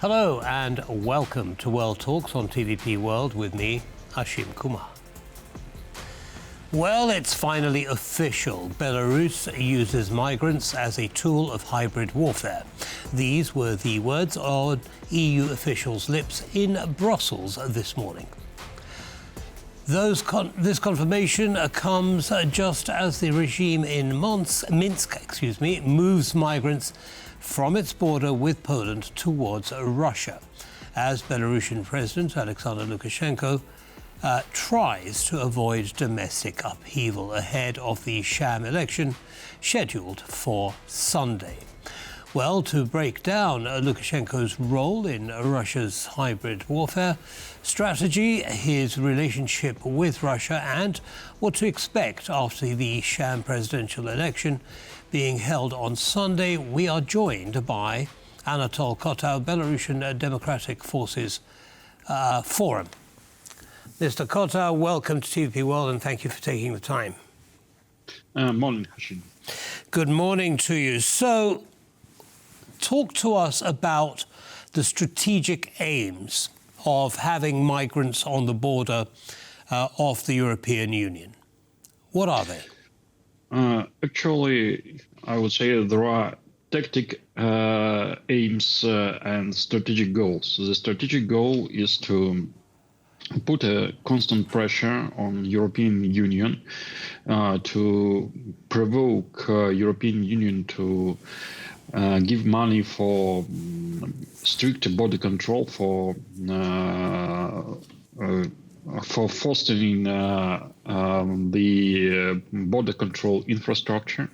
Hello and welcome to World Talks on TVP World with me, Ashim Kumar. Well, it's finally official. Belarus uses migrants as a tool of hybrid warfare. These were the words on EU officials' lips in Brussels this morning. This confirmation comes just as the regime in Minsk moves migrants from its border with Poland towards Russia, as Belarusian President Aleksander Lukashenko tries to avoid domestic upheaval ahead of the Sham election scheduled for Sunday. Well, to break down Lukashenko's role in Russia's hybrid warfare strategy, his relationship with Russia, and what to expect after the Sham presidential election being held on Sunday, we are joined by Anatol Kotau, Belarusian Democratic Forces Forum. Mr. Kotau, welcome to TVP World and thank you for taking the time. Morning, Hashim. Good morning to you. So, talk to us about the strategic aims of having migrants on the border of the European Union. What are they? Actually, I would say there are tactic aims and strategic goals. The strategic goal is to put a constant pressure on European Union to provoke European Union to give money for strict border control, for fostering the border control infrastructure,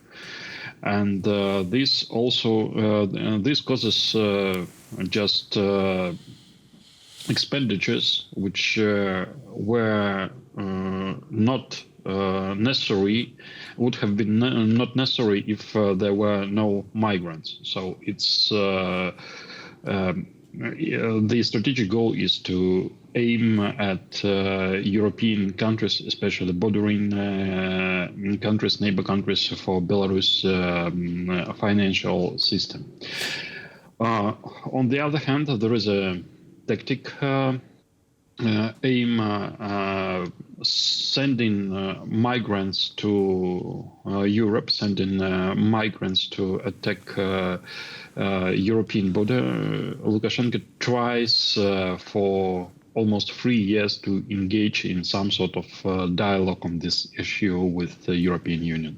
and this also this causes just expenditures which were not necessary, would have been not necessary if there were no migrants. So it's the strategic goal is to aim at European countries, especially bordering countries, neighbor countries, for Belarus financial system. On the other hand, there is a tactic aim sending migrants to Europe, sending migrants to attack European border. Lukashenko tries for almost 3 years to engage in some sort of dialogue on this issue with the European Union.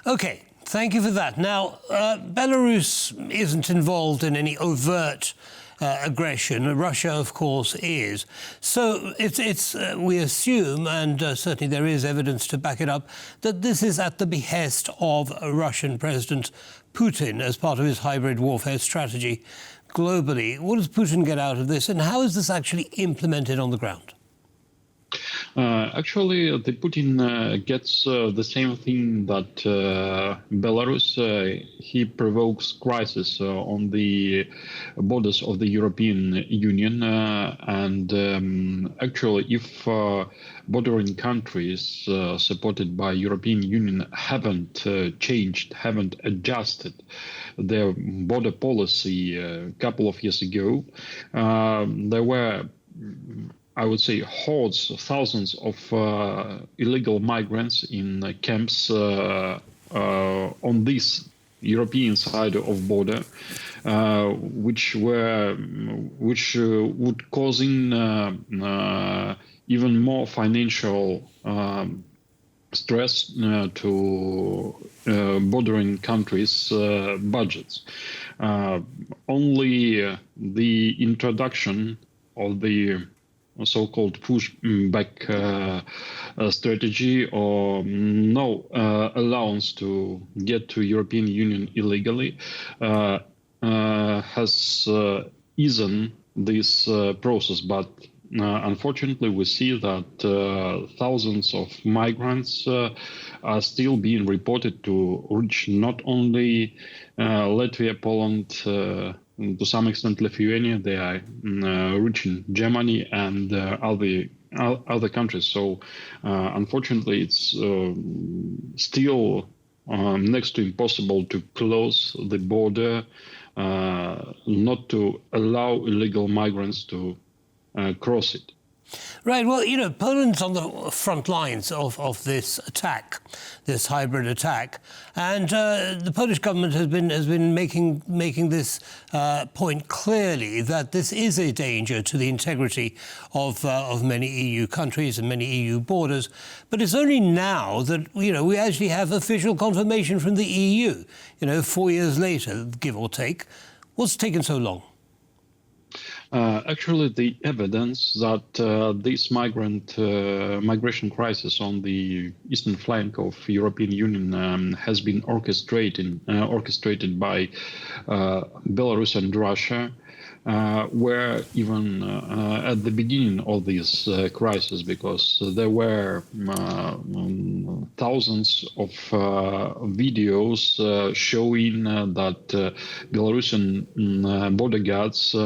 Okay, thank you for that. Now, Belarus isn't involved in any overt aggression. Russia, of course, is. So it's we assume, and certainly there is evidence to back it up, that this is at the behest of Russian President Putin as part of his hybrid warfare strategy globally. What does Putin get out of this, and how is this actually implemented on the ground? Actually, the Putin gets the same thing that Belarus. He provokes crisis on the borders of the European Union, and actually, if bordering countries supported by European Union haven't changed, haven't adjusted their border policy a couple of years ago, there were, I would say, hordes, thousands of illegal migrants in camps on this European side of border, which would causing even more financial stress to bordering countries' budgets. Only the introduction of the so-called pushback strategy, or no allowance to get to European Union illegally, has eased this process. But unfortunately, we see that thousands of migrants are still being reported to reach not only Latvia, Poland, to some extent Lithuania. They are reaching Germany and other countries. So unfortunately, it's still next to impossible to close the border not to allow illegal migrants to cross it. Right. Well, Poland's on the front lines of this attack, this hybrid attack, and the Polish government has been making this point clearly that this is a danger to the integrity of many EU countries and many EU borders. But it's only now that we actually have official confirmation from the EU. 4 years later, give or take. What's taken so long? Actually, the evidence that this migration crisis on the eastern flank of European Union has been orchestrated by Belarus and Russia, were even at the beginning of this crisis, because there were thousands of videos showing that Belarusian border guards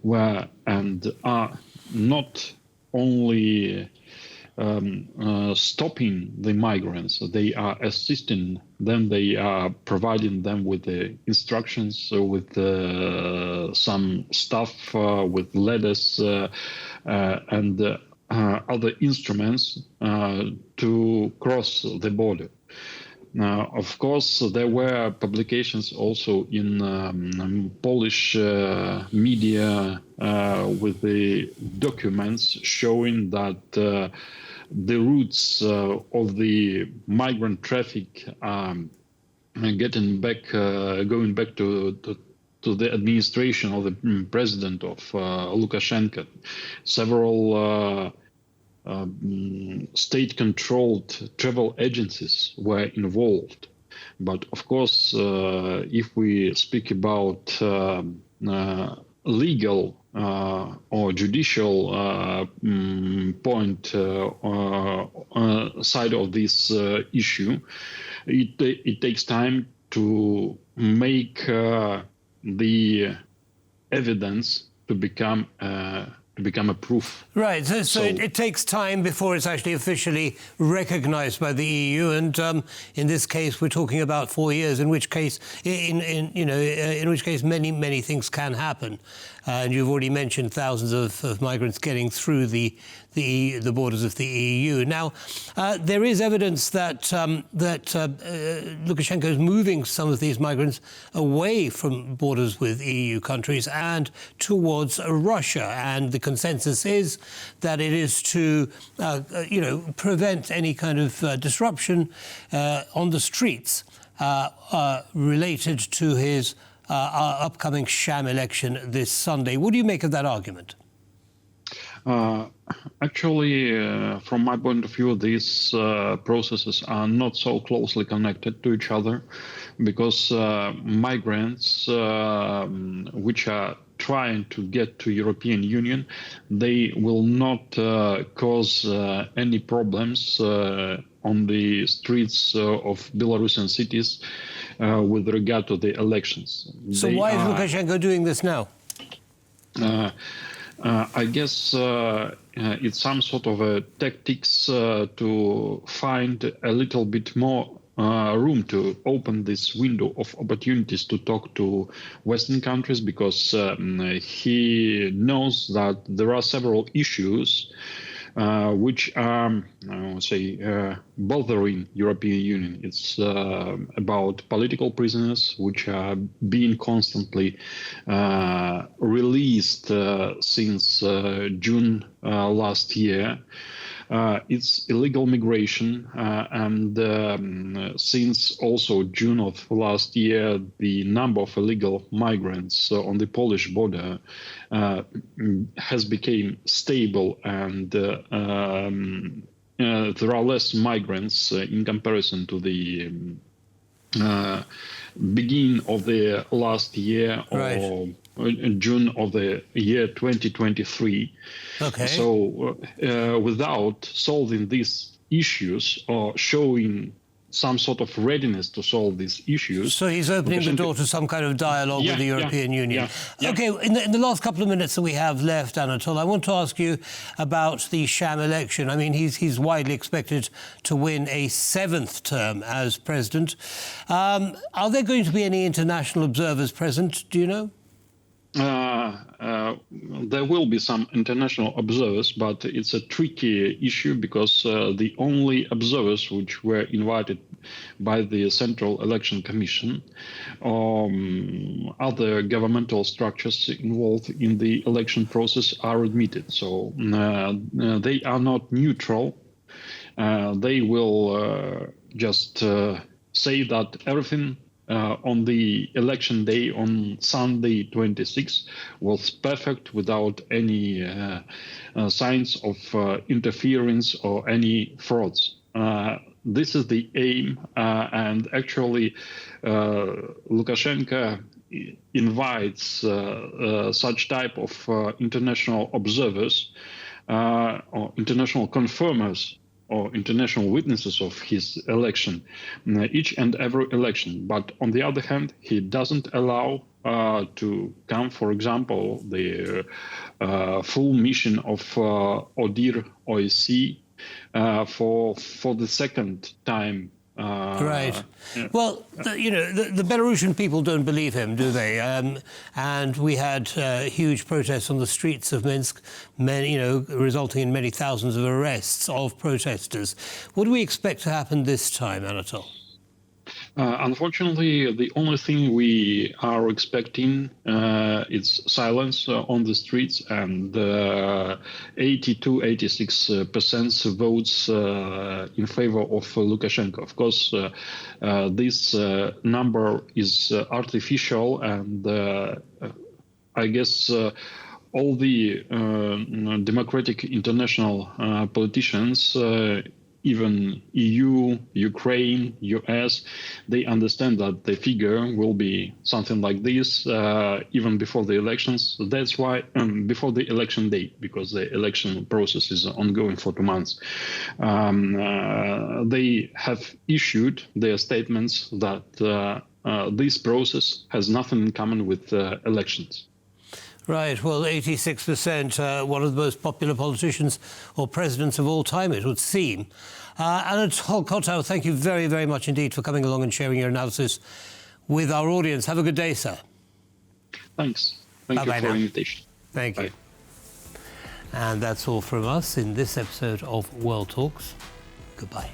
were and are not only stopping the migrants, they are assisting them, they are providing them with the instructions, with some stuff, with ladders and other instruments to cross the border. Now, of course, there were publications also in Polish media with the documents showing that the routes of the migrant traffic are going back to the administration of the president of Lukashenko. Several state-controlled travel agencies were involved. But of course, if we speak about legal or judicial point side of this issue, it takes time to make the evidence to become a proof. Right, so it takes time before it's actually officially recognized by the EU, and in this case we're talking about 4 years, in which case many things can happen. And you've already mentioned thousands of migrants getting through the borders of the EU. Now, there is evidence that Lukashenko is moving some of these migrants away from borders with EU countries and towards Russia. And the consensus is that it is to, prevent any kind of disruption on the streets related to his upcoming Sham election this Sunday. What do you make of that argument? Actually, from my point of view, these processes are not so closely connected to each other, because migrants which are trying to get to European Union, they will not cause any problems on the streets of Belarusian cities with regard to the elections. So why is Lukashenko doing this now? I guess it's some sort of a tactics to find a little bit more room to open this window of opportunities to talk to Western countries, because he knows that there are several issues which are, bothering European Union. It's about political prisoners, which are being constantly released since June last year. It's illegal migration, and since also June of last year, the number of illegal migrants on the Polish border has become stable, and there are less migrants in comparison to the beginning of the last year, right, or June of the year 2023. Okay. So without solving these issues or showing some sort of readiness to solve these issues. So he's opening the door to some kind of dialogue with the European Union. Okay, in the last couple of minutes that we have left, Anatol, I want to ask you about the Sham election. I mean, he's widely expected to win a 7th term as president. Are there going to be any international observers present, do you know? There will be some international observers, but it's a tricky issue because the only observers which were invited by the Central Election Commission, other governmental structures involved in the election process are admitted. So they are not neutral. They will just say that everything on the election day on Sunday 26 was perfect without any signs of interference or any frauds. This is the aim, and actually Lukashenko invites such type of international observers or international confirmers or international witnesses of his election, each and every election. But on the other hand, he doesn't allow to come, for example, the full mission of ODIHR OSCE for the second time. Right. Well, the Belarusian people don't believe him, do they? And we had huge protests on the streets of Minsk, resulting in many thousands of arrests of protesters. What do we expect to happen this time, Anatol? Unfortunately, the only thing we are expecting is silence on the streets, and 86% votes in favor of Lukashenko. Of course, this number is artificial, and I guess all the democratic international politicians, even EU, Ukraine, US, they understand that the figure will be something like this even before the elections. That's why before the election date, because the election process is ongoing for 2 months, they have issued their statements that this process has nothing in common with elections. Right. Well, 86%, one of the most popular politicians or presidents of all time, it would seem. Anatol Kotau, thank you very, very much indeed for coming along and sharing your analysis with our audience. Have a good day, sir. Thanks. Thank you for the invitation. Thank you. And that's all from us in this episode of World Talks. Goodbye.